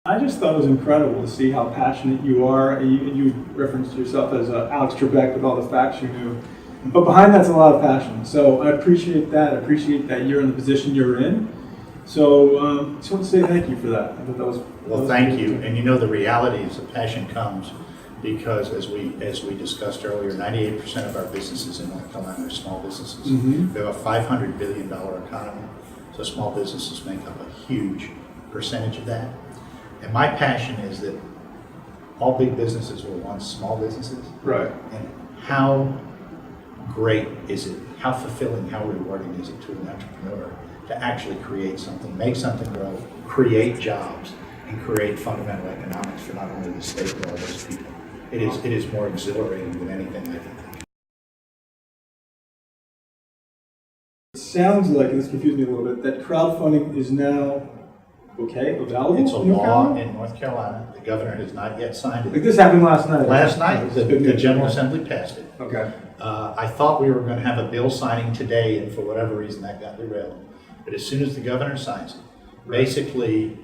I just thought it was incredible to see how passionate you are. You referenced yourself as Alex Trebek with all the facts you knew. But behind that's a lot of passion. So I appreciate that. I appreciate that you're in the position you're in. So just want to say thank you for that. I thought that was well. Thank you. And you know, the reality is the passion comes because, as we discussed earlier, 98% of our businesses in North Carolina are small businesses. Mm-hmm. We have a $500 billion economy, so small businesses make up a huge percentage of that. And my passion is that all big businesses were once small businesses. Right. And how great is it, how fulfilling, how rewarding is it to an entrepreneur to actually create something, make something grow, create jobs, and create fundamental economics for not only the state but all those people. It is more exhilarating than anything I can think of. It sounds like, and this confused me a little bit, that crowdfunding is now available? It's a law in North Carolina. The governor has not yet signed it. Like this happened last night. Last night, the General Assembly passed it. Okay. I thought we were going to have a bill signing today, and for whatever reason that got derailed. But as soon as the governor signs it, basically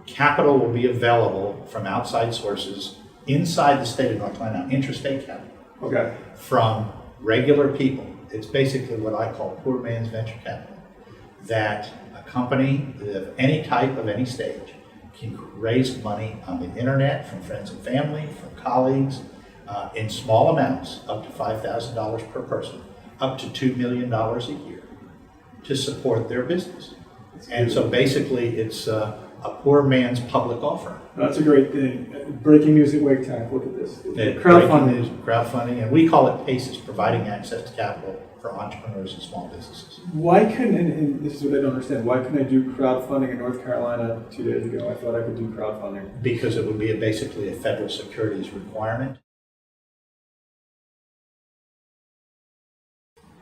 capital will be available from outside sources inside the state of North Carolina, interstate capital. Okay. From regular people. It's basically what I call poor man's venture capital. That a company of any type, of any stage, can raise money on the internet from friends and family, from colleagues, in small amounts, up to $5,000 per person, up to $2 million a year, to support their business. And so basically it's a poor man's public offering. That's a great thing. Breaking news at Wake Time. Look at this. Crowdfunding, and we call it PACES, providing access to capital for entrepreneurs and small businesses. Why couldn't, and this is what I don't understand, why couldn't I do crowdfunding in North Carolina 2 days ago? I thought I could do crowdfunding. Because it would be basically a federal securities requirement.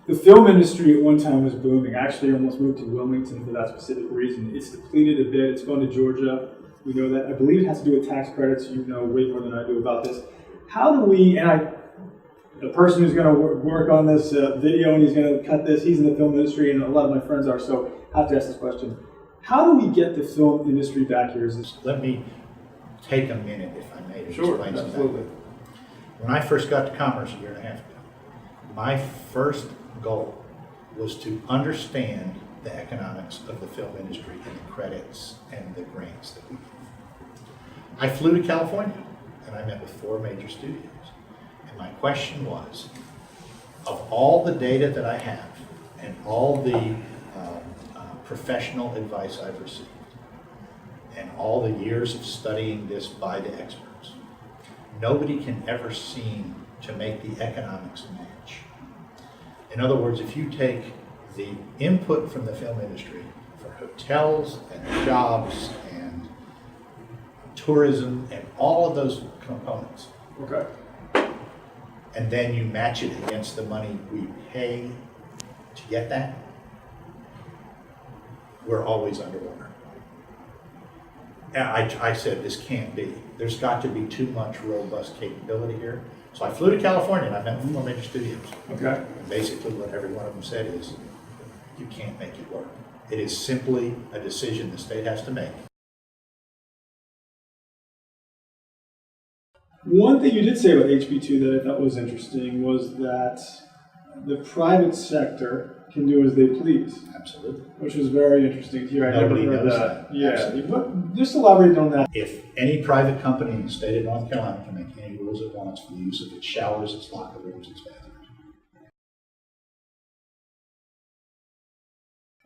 The film industry at one time was booming. I actually almost moved to Wilmington for that specific reason. It's depleted a bit. It's gone to Georgia. We know that. I believe it has to do with tax credits. You know way more than I do about this. How do we, the person who's going to work on this video and he's going to cut this, he's in the film industry and a lot of my friends are, so I have to ask this question. How do we get the film industry back here? Let me take a minute, if I may, to explain something. Absolutely. When I first got to Commerce a year and a half ago, my first goal was to understand the economics of the film industry and the credits and the grants that we get. I flew to California and I met with 4 major studios. And my question was, of all the data that I have and all the professional advice I've received and all the years of studying this by the experts, nobody can ever seem to make the economics match. In other words, if you take the input from the film industry for hotels and jobs and tourism and all of those components, Okay. and then you match it against the money we pay to get that, we're always underwater. And I said, this can't be. There's got to be too much robust capability here. So I flew to California and I met with 4 major studios. Okay. And basically what every one of them said is, you can't make it work. It is simply a decision the state has to make. One thing you did say about HB2 that I thought was interesting was that the private sector can do as they please. Absolutely. Which was very interesting to hear. I Nobody never heard knows that. that. Yeah. Absolutely. But just elaborate on that. If any private company in the state of North Carolina can make any rules it wants for the use of its showers, its locker rooms, its bathrooms.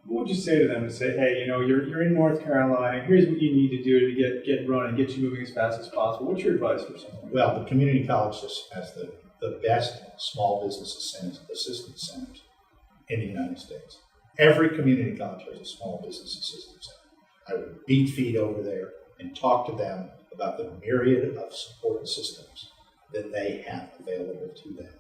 What would you say to them and say, hey, you're in North Carolina, here's what you need to do to get running, get you moving as fast as possible. What's your advice for something? Well, the community college just has the best small business assistance centers in the United States. Every community college has a small business assistance center. I would beat feet over there and talk to them about the myriad of support systems that they have available to them.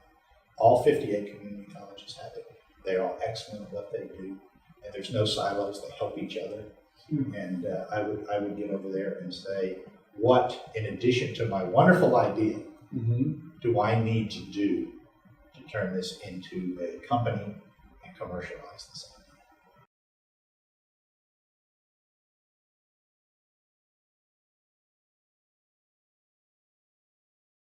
All 58 community colleges have it. They are all excellent at what they do. And there's no silos, they help each other. And I would get over there and say, what, in addition to my wonderful idea, do I need to do to turn this into a company and commercialize this?